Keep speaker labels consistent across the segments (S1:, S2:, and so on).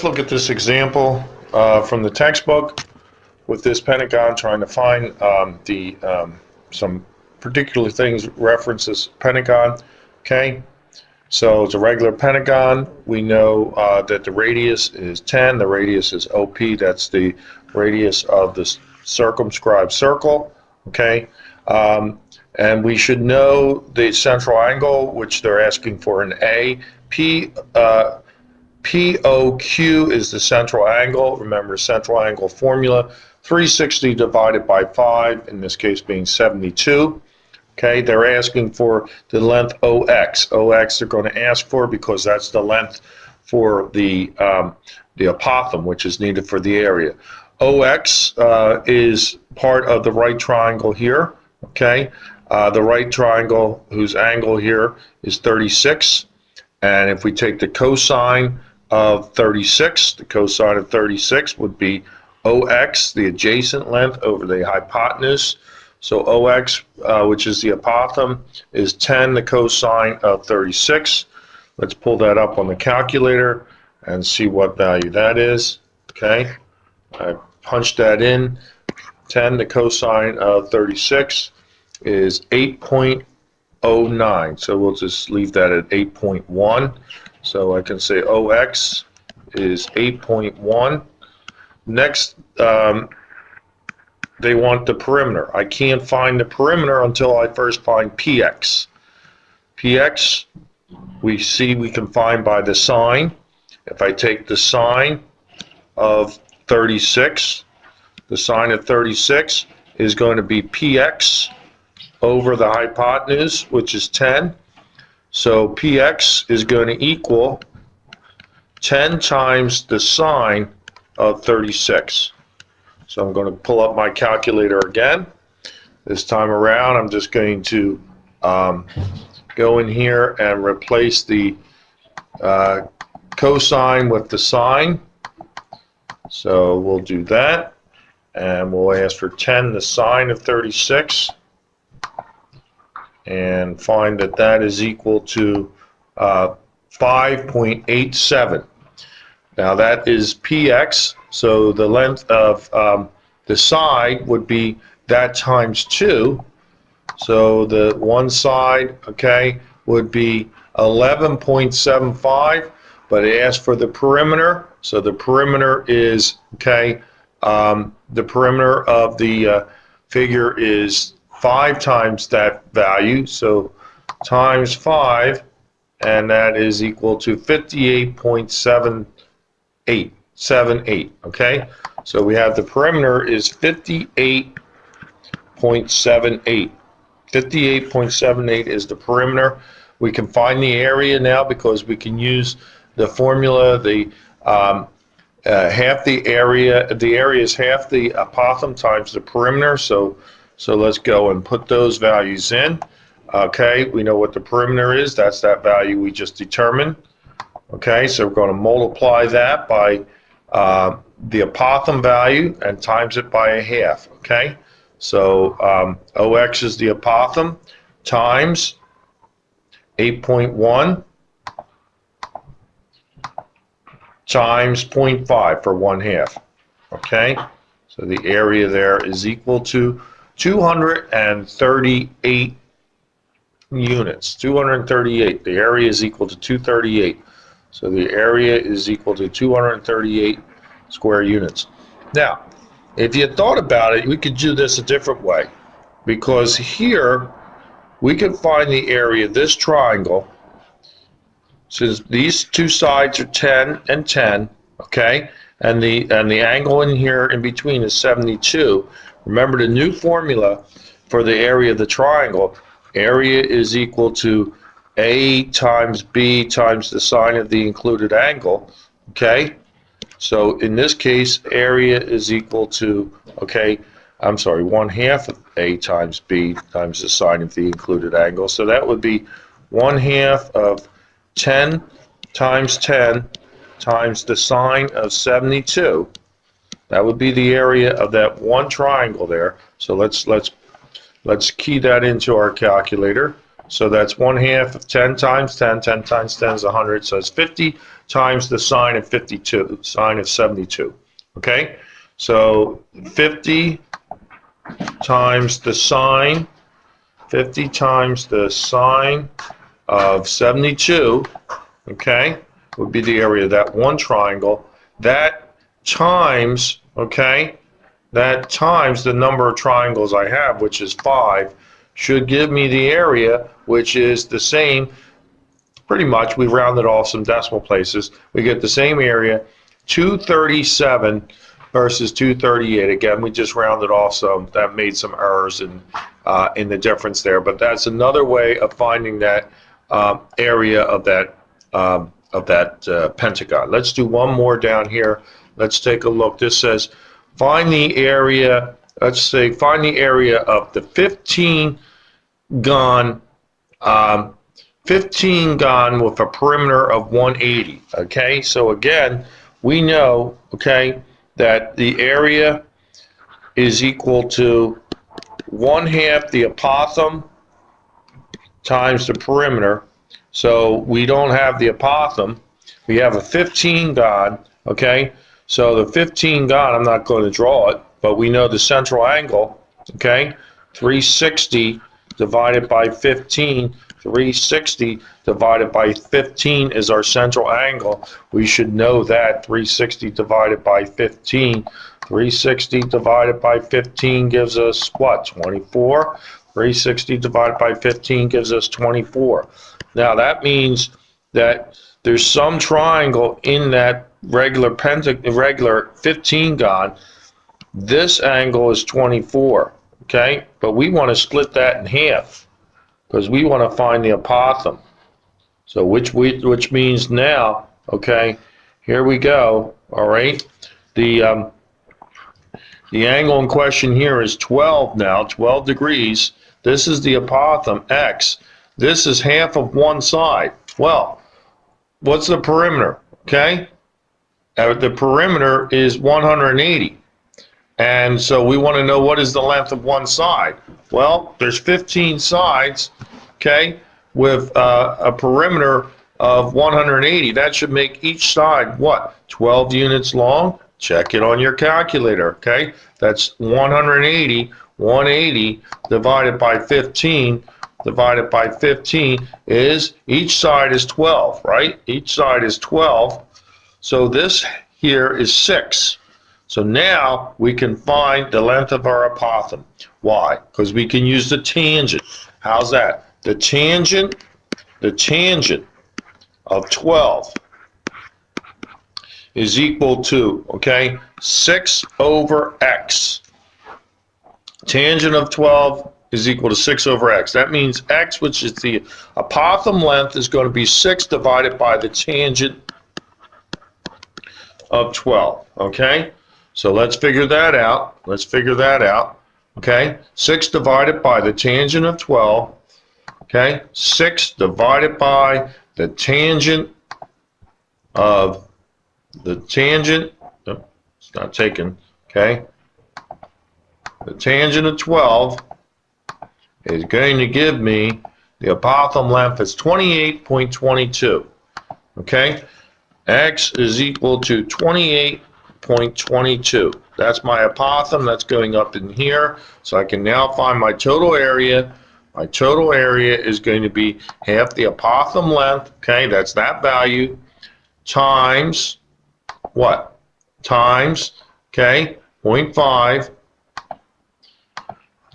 S1: Look at this example from the textbook with this pentagon, trying to find some particular things references pentagon. Okay, so it's a regular pentagon. We know that the radius is 10. The radius is OP. That's the radius of the circumscribed circle. Okay, and we should know the central angle, which they're asking for an A. POQ is the central angle. Remember, central angle formula, 360 divided by 5, in this case being 72. Okay, they're asking for the length OX. OX they're going to ask for because that's the length for the apothem, which is needed for the area. OX is part of the right triangle here. Okay, the right triangle whose angle here is 36. And if we take the cosine of 36, the cosine of 36 would be OX, the adjacent length, over the hypotenuse. So OX, which is the apothem, is 10, the cosine of 36. Let's pull that up on the calculator and see what value that is. Okay, I punched that in. 10, the cosine of 36 is 8.09. So we'll just leave that at 8.1. So I can say OX is 8.1. Next, they want the perimeter. I can't find the perimeter until I first find PX. PX, we see we can find by the sine. If I take the sine of 36, the sine of 36 is going to be PX over the hypotenuse, which is 10. So PX is going to equal 10 times the sine of 36. So I'm going to pull up my calculator again. This time around, I'm just going to go in here and replace the cosine with the sine. So we'll do that. And we'll ask for 10, the sine of 36. And find that that is equal to 5.87. Now that is PX, so the length of the side would be that times 2. So the one side, okay, would be 11.75, but it asks for the perimeter. So the perimeter is, okay, the perimeter of the figure is 5 times that value, so times 5, and that is equal to 58.78. Okay, so we have the perimeter is 58.78. 58.78 is the perimeter. We can find the area now because we can use the formula. The half the area is half the apothem times the perimeter. So let's go and put those values in. Okay, we know what the perimeter is. That's that value we just determined. Okay, so we're going to multiply that by the apothem value and times it by a half. Okay, so OX is the apothem times 8.1 times 0.5 for 1/2. Okay, so the area there is equal to 238 units. 238. The area is equal to 238. So the area is equal to 238 square units. Now, if you thought about it, we could do this a different way, because here we can find the area of this triangle. Since these two sides are 10 and 10, okay, and the angle in here in between is 72. Remember the new formula for the area of the triangle. Area is equal to A times B times the sine of the included angle. Okay, so in this case, area is equal to, okay, I'm sorry, 1/2 of A times B times the sine of the included angle. So that would be 1/2 of 10 times 10 times the sine of 72. That would be the area of that one triangle there. So let's key that into our calculator. So that's 1/2 of 10 times 10. 10 times 10 is 100. So it's 50 times the sine of 52, sine of 72. Okay? So 50 times the sine, 50 times the sine of 72, okay, would be the area of that one triangle. That times, okay, that times the number of triangles I have, which is 5, should give me the area, which is the same, pretty much, we rounded off some decimal places. We get the same area, 237 versus 238. Again, we just rounded off some, that made some errors in the difference there, but that's another way of finding that area of that pentagon. Let's do one more down here. Let's take a look. This says find the area, let's say find the area of the 15 gon 15 gon with a perimeter of 180. Okay, so again, we know, okay, that the area is equal to 1/2 the apothem times the perimeter. So we don't have the apothem. We have a 15 gon, okay? So the 15 gon, I'm not going to draw it, but we know the central angle, okay? 360 divided by 15. 360 divided by 15 is our central angle. We should know that 360 divided by 15. 360 divided by 15 gives us what? 24. 360 divided by 15 gives us 24. Now that means that there's some triangle in that regular 15 gon. This angle is 24, okay? But we want to split that in half because we want to find the apothem. So which means now, okay, here we go, all right? The angle in question here is 12 now, 12 degrees. This is the apothem, x. This is half of one side. Well, what's the perimeter, okay? The perimeter is 180. And so we want to know what is the length of one side. Well, there's 15 sides, okay, with a perimeter of 180. That should make each side, what, 12 units long? Check it on your calculator, okay? That's 180. 180 divided by 15 divided by 15 is, each side is 12, right? Each side is 12. So this here is 6. So now we can find the length of our apothem. Why? Because we can use the tangent. How's that? The tangent of 12 is equal to, okay, 6 over x. Tangent of 12 is equal to 6 over x. That means x, which is the apothem length, is going to be 6 divided by the tangent of 12, okay? So let's figure that out. Let's figure that out, okay? 6 divided by the tangent of 12, okay? 6 divided by the tangent of oh, it's not taken, okay? The tangent of 12 is going to give me the apothem length is 28.22, okay? X is equal to 28.22. That's my apothem. That's going up in here. So I can now find my total area. My total area is going to be half the apothem length, okay? That's that value, times what? Times, okay, 0.5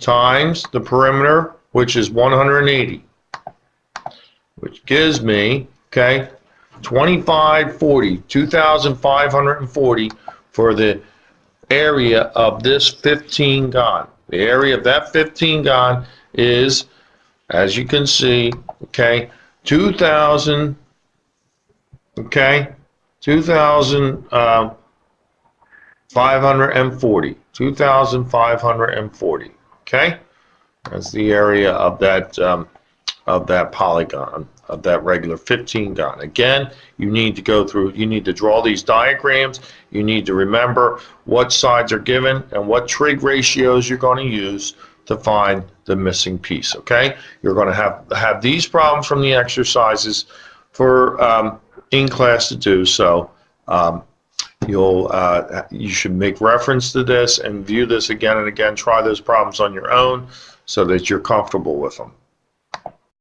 S1: times the perimeter, which is 180, which gives me, okay, 2,540 for the area of this 15 gon. The area of that 15 gon is, as you can see, okay, 2,000, okay, 2,540, 2,540. Okay, that's the area of that polygon, of that regular 15 gon. Again, you need to go through, you need to draw these diagrams, you need to remember what sides are given and what trig ratios you're going to use to find the missing piece, okay? You're going to have these problems from the exercises for in class to do, so you should make reference to this and view this again and again. Try those problems on your own so that you're comfortable with them.